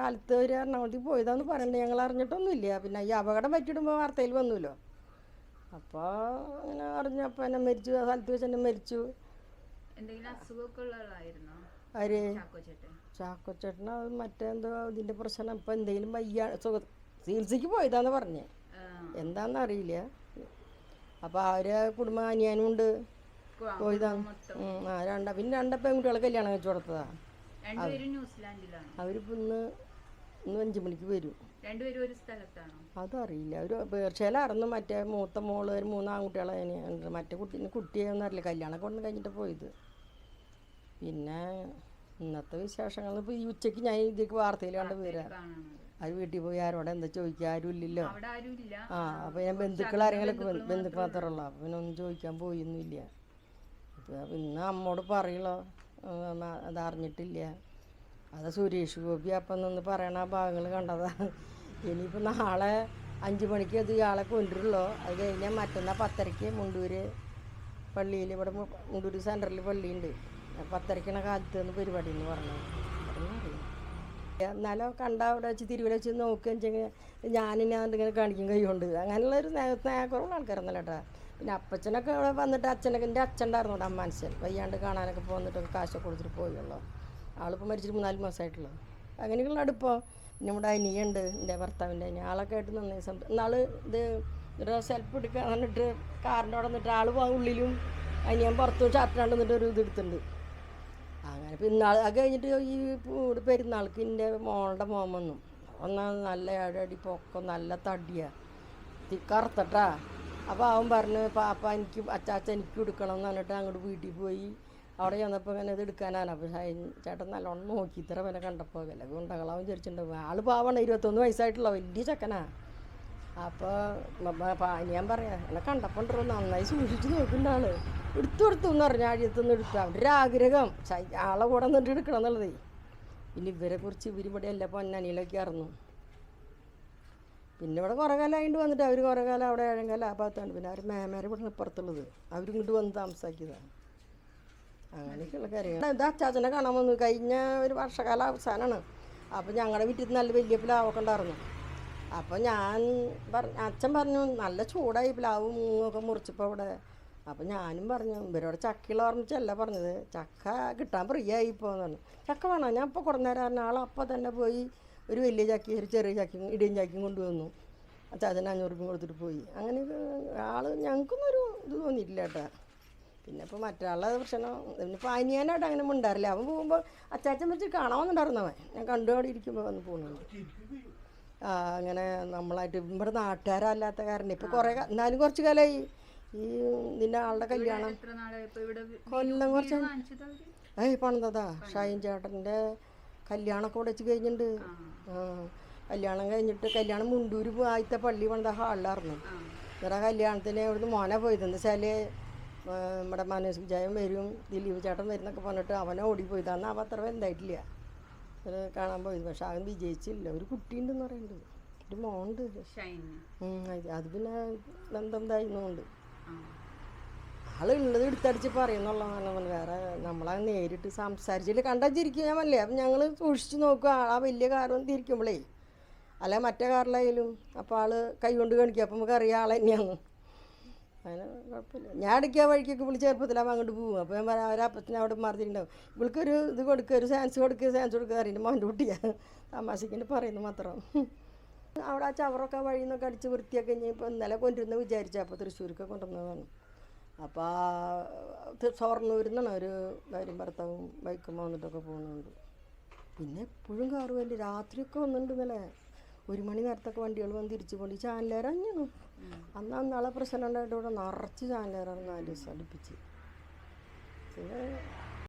കാലത്ത് ഒരു എറണാകുളത്തിൽ പോയതാന്ന് പറയണ്ടേ, ഞങ്ങൾ അറിഞ്ഞിട്ടൊന്നുമില്ല. പിന്നെ ഈ അപകടം പറ്റിയിടുമ്പോൾ വാർത്തയിൽ വന്നല്ലോ. അപ്പോൾ അങ്ങനെ അറിഞ്ഞപ്പോൾ എന്നെ മരിച്ചു, ആ സ്ഥലത്ത് വെച്ച് എന്നെ മരിച്ചു. ആര്? ചാക്കോച്ചേട്ടന് അത് മറ്റെന്തോ ഇതിൻ്റെ പ്രശ്നം. ഇപ്പം എന്തെങ്കിലും വയ്യ ചികിത്സയ്ക്ക് പോയതാന്ന് പറഞ്ഞേ, എന്താണെന്ന് അറിയില്ല. അപ്പോൾ അവരെ കുടുംബം അനിയനും ഉണ്ട് പോയതാണ്. പിന്നെ 2 പെൺകുട്ടികളെ കല്യാണം കഴിച്ചു കൊടുത്തതാണ്. അവരിപ്പോൾ ഇന്ന് 5 മണിക്ക് വരും. അതറിയില്ല. അവർ പേർച്ചയിലായിരുന്നു. മറ്റേ മൂത്ത മോള് ഒരു 3 ആൺകുട്ടികളെ ഉണ്ട്. മറ്റേ കുട്ടിയൊന്നും അറിയില്ല. കല്യാണമൊക്കെ കൊണ്ട് കഴിഞ്ഞിട്ട് പോയത്. പിന്നെ ഇന്നത്തെ വിശേഷങ്ങൾ ഇപ്പോൾ ഈ ഉച്ചയ്ക്ക് ഞാൻ ഇതിലേക്ക് വാർത്തയിൽ കണ്ട് വരാം. അത് വീട്ടിൽ പോയി ആരോടെ എന്താ ചോദിക്കുക, ആരും ഇല്ലല്ലോ. അപ്പോൾ ഞാൻ ബന്ധുക്കളാരെങ്കിലൊക്കെ ബന്ധുക്കൾ മാത്രമേ ഉള്ളൂ. അപ്പോൾ പിന്നെ ഒന്നും ചോദിക്കാൻ പോയൊന്നുമില്ല. അപ്പോൾ ഇന്ന് അമ്മോട് പറയുള്ളൂ, അതറിഞ്ഞിട്ടില്ല. അത് സുരേഷ് ഗോപി അപ്പം നിന്ന് പറയണ ഭാഗങ്ങൾ കണ്ടതാണ്. ഇനിയിപ്പോൾ നാളെ 5 മണിക്ക് അത് ഇയാളെ കൊണ്ടുവരുള്ളൂ. അത് കഴിഞ്ഞാൽ മറ്റന്നാൾ 10:30 മുണ്ടൂർ പള്ളിയിൽ, ഇവിടെ മുണ്ടൂർ സെൻറ്ററിൽ പള്ളിയുണ്ട്. 10:30 കാലത്ത് നിന്ന് പരിപാടി എന്ന് പറഞ്ഞത്. എന്നാലും കണ്ട അവിടെ വെച്ച് തിരുവല്ല വെച്ച് നോക്കുകയും വെച്ചെങ്കിൽ ഞാനിനെ ഇങ്ങനെ കാണിക്കും കൈകൊണ്ട്. അങ്ങനെയുള്ളൊരു സ്നേഹക്കുറവുള്ള ആൾക്കാരൊന്നുമല്ല കേട്ടോ. പിന്നെ അപ്പച്ചനൊക്കെ അവിടെ വന്നിട്ട് അച്ഛനൊക്കെ എൻ്റെ അച്ഛൻ ഉണ്ടായിരുന്നു അവിടെ, അമ്മാൻസൻ വയ്യാണ്ട് കാണാനൊക്കെ പോന്നിട്ടൊക്കെ കാശൊക്കെ കൊടുത്തിട്ട് പോയുള്ളൂ. ആളിപ്പോൾ മരിച്ചിട്ട് 3-4 മാസമായിട്ടുള്ളൂ. അങ്ങനെയുള്ള അടുപ്പം. പിന്നെ നമ്മുടെ അനിയുണ്ട്, എൻ്റെ ഭർത്താവിൻ്റെ അനിയ, ആളൊക്കെ ആയിട്ട് നന്നായി ഇന്നാൾ ഇത് സെൽഫ് എടുക്കാൻ വന്നിട്ട് കാറിൻ്റെ അവിടെ നിന്നിട്ട് ആൾ ഉള്ളിലും അനിയൻ പുറത്തും ചാപ്പിട്ടാണ്ട് നിന്നിട്ട് ഒരു ഇതെടുത്തിട്ടുണ്ട്. അങ്ങനെ പിന്നെ അത് കഴിഞ്ഞിട്ട് ഈ പെരുന്നാൾക്ക് എൻ്റെ മോളുടെ മോൻ വന്നു. നല്ല 7 അടി പൊക്കം, നല്ല തടിയാണ്, കറുത്തട്ടാ. അപ്പോൾ അവൻ പറഞ്ഞു, പാപ്പ എനിക്ക് അച്ചാച്ച എനിക്ക് എടുക്കണം എന്ന് പറഞ്ഞിട്ട് അങ്ങോട്ട് വീട്ടിൽ പോയി. അവിടെ ചെന്നപ്പോൾ ഇങ്ങനെ ഇത് എടുക്കാനാണ്. അപ്പോൾ ചേട്ടൻ നല്ലോണം നോക്കി ഇത്ര വില കണ്ടപ്പോൾ വില കൊണ്ടകളാവും വിചാരിച്ചിട്ടുണ്ടാവും. ആൾ പാവണം, 21 വയസ്സായിട്ടുള്ള വലിയ ചെക്കനാ. അപ്പോൾ ഞാൻ പറയാം, എന്നെ കണ്ടപ്പോൾ നന്നായി സൂക്ഷിച്ച് നോക്കുന്ന ആൾ എടുത്തു എന്ന് പറഞ്ഞു. ആഴ്ചത്തുനിന്ന് എടുത്തു. അവൻ്റെ ഒരു ആഗ്രഹം ആളെ കൂടെ നിന്നിട്ട് എടുക്കണം എന്നുള്ളതേ. പിന്നെ ഇവരെ കുറിച്ച് ഇവരിവിടെ എല്ലാ പൊന്നനിയിലൊക്കെ ആയിരുന്നു. പിന്നെ ഇവിടെ കുറേ കാലമായിട്ട് വന്നിട്ട് അവർ കുറേ കാലം അവിടെ 7 കാലം ആ ഭാഗത്താണ്. പിന്നെ അവർ മേമാരെ ഇവിടെ ഇപ്പുറത്തുള്ളത്, അവരിങ്ങോട്ട് വന്ന് താമസാക്കിയതാണ്. അങ്ങനെയൊക്കെയുള്ള കാര്യങ്ങൾ. ഇത് അച്ചാച്ചനെ കാണാൻ വന്നു. കഴിഞ്ഞ ഒരു വർഷകാലം അവസാനമാണ്. അപ്പോൾ ഞങ്ങളുടെ വീട്ടിൽ നല്ല വലിയ പ്ലാവൊക്കെ ഉണ്ടായിരുന്നു. അപ്പോൾ അച്ഛൻ പറഞ്ഞു നല്ല ചൂടായി പ്ലാവ് മൂങ്ങൊക്കെ മുറിച്ചപ്പോൾ അവിടെ. അപ്പോൾ ഞാനും പറഞ്ഞു ഇവരോട് ചക്കയുള്ള ഓർമ്മിച്ചല്ല പറഞ്ഞത്, ചക്ക കിട്ടാൻ പ്രിയായി ഇപ്പോൾ എന്ന് പറഞ്ഞു. ചക്ക വേണോ, ഞാൻ ഇപ്പോൾ കുറഞ്ഞേരാൻ ആളപ്പോൾ തന്നെ പോയി ഒരു വലിയ ചക്കി ഒരു ചെറിയ ചക്കിയും ഇടിയും ചക്കിയും കൊണ്ടുവന്നു. അച്ചാച്ചന് 500 രൂപ കൊടുത്തിട്ട് പോയി. അങ്ങനെ ആൾ ഞങ്ങൾക്കൊന്നും ഒരു ഇത് തോന്നിയിട്ടില്ല കേട്ടോ. പിന്നെ ഇപ്പോൾ മറ്റൊരാളുടെ പ്രശ്നം. പിന്നെ അനിയനായിട്ട് അങ്ങനെ ഉണ്ടാറില്ല. അവൻ പോകുമ്പോൾ അച്ചാച്ചൻ വെച്ച് കാണാമെന്നുണ്ടായിരുന്നവൻ. ഞാൻ കണ്ടുകൊണ്ട് ഇരിക്കുമ്പോൾ വന്ന് പോകുന്നുണ്ട്. അങ്ങനെ നമ്മളായിട്ട് ഇവിടെ നാട്ടുകാരല്ലാത്ത കാരണം ഇപ്പോൾ കുറേ എന്നാലും കുറച്ച് കാലമായി ഈ ഇതിൻ്റെ ആളുടെ കല്യാണം. കൊല്ലം കുറച്ച് പണിതതാ. ഷൈൻ ചേട്ടൻ്റെ കല്യാണമൊക്കെ ഇവിടെ വെച്ച് കഴിഞ്ഞിട്ടുണ്ട്. കല്യാണം കഴിഞ്ഞിട്ട് കല്യാണം മുണ്ടൂർ ആദ്യത്തെ പള്ളി പണിത ഹാളിലായിരുന്നു. ഇവിടെ കല്യാണത്തിന് ഇവിടുന്ന് മോനെ പോയത്. എന്താ വെച്ചാൽ നമ്മുടെ മനോജ് വിജയൻ വരും, ദിലീപ് ചേട്ടൻ വരുന്നൊക്കെ പറഞ്ഞിട്ട് അവനെ ഓടിപ്പോയതാണ്. അവ അത്ര എന്തായിട്ടില്ല അത് കാണാൻ പോയത്. പക്ഷെ അവൻ വിജയിച്ചില്ല. ഒരു കുട്ടിയുണ്ടെന്ന് പറയുന്നുണ്ട്, ഒരു മോണ്ട്. അത് പിന്നെ ബന്ധം ഇതായിരുന്നുകൊണ്ട് ആളുള്ളത് എടുത്തടിച്ച് പറയുന്നുള്ളതാണ്. വേറെ നമ്മളത് നേരിട്ട് സംസാരിച്ചില്ല. കണ്ടിരിക്കും ഞാൻ വല്ലേ. അപ്പം ഞങ്ങൾ സൂക്ഷിച്ച് നോക്കുക. ആ വലിയ കാറും തിരിക്കുമ്പോഴേ അല്ല മറ്റേ കാറിലായാലും അപ്പോൾ ആൾ കൈ കൊണ്ട് കാണിക്കുക. അപ്പം നമുക്ക് അറിയാം ആൾ തന്നെയാണ്. അതിന് കുഴപ്പമില്ല. ഞാൻ ഇടയ്ക്ക് വഴിക്കൊക്കെ വിളിച്ച് ചെറുപ്പത്തിലാവും അങ്ങോട്ട് പോകും. അപ്പോൾ ഞാൻ പറയാം അവരപ്പത്തിന് അവിടെ മാറിയിട്ടുണ്ടാവും. ഇവൾക്കൊരു ഇത് കൊടുക്കുക, ഒരു ചാൻസ് കൊടുക്കുക അറിയുന്നത് മോൻ്റെ കുട്ടിയാണ്. തമാശയ്ക്ക് പറയുന്നു മാത്രം. അവിടെ ആ ചവറൊക്കെ വഴിയിൽ നിന്നൊക്കെ അടിച്ച് വൃത്തിയൊക്കെ കഴിഞ്ഞ് ഇപ്പോൾ ഇന്നലെ കൊണ്ടുവരുന്ന വിചാരിച്ചു. അപ്പോൾ തൃശ്ശൂരൊക്കെ കൊണ്ടുവന്നതാണ്. അപ്പോൾ ഷൊർണ്ണൂരിൽ നിന്നാണ് ഒരു ഭാര്യയും ഭർത്താവും ബൈക്കുമ്പോൾ വന്നിട്ടൊക്കെ പോകുന്നുണ്ട്. പിന്നെ എപ്പോഴും കാറ് വേണ്ടി രാത്രിയൊക്കെ വന്നിട്ടുണ്ട്. ഇന്നലെ 1 മണി നേരത്തൊക്കെ വണ്ടികൾ വന്ന് തിരിച്ചു പോകണം. ഈ ചാനലേറഞ്ഞു അന്നാളെ പ്രശ്നം ഉണ്ടായിട്ട് ഇവിടെ നിറച്ച് ചാനലേറാണ് 4 ദിവസം അടുപ്പിച്ച്. പിന്നെ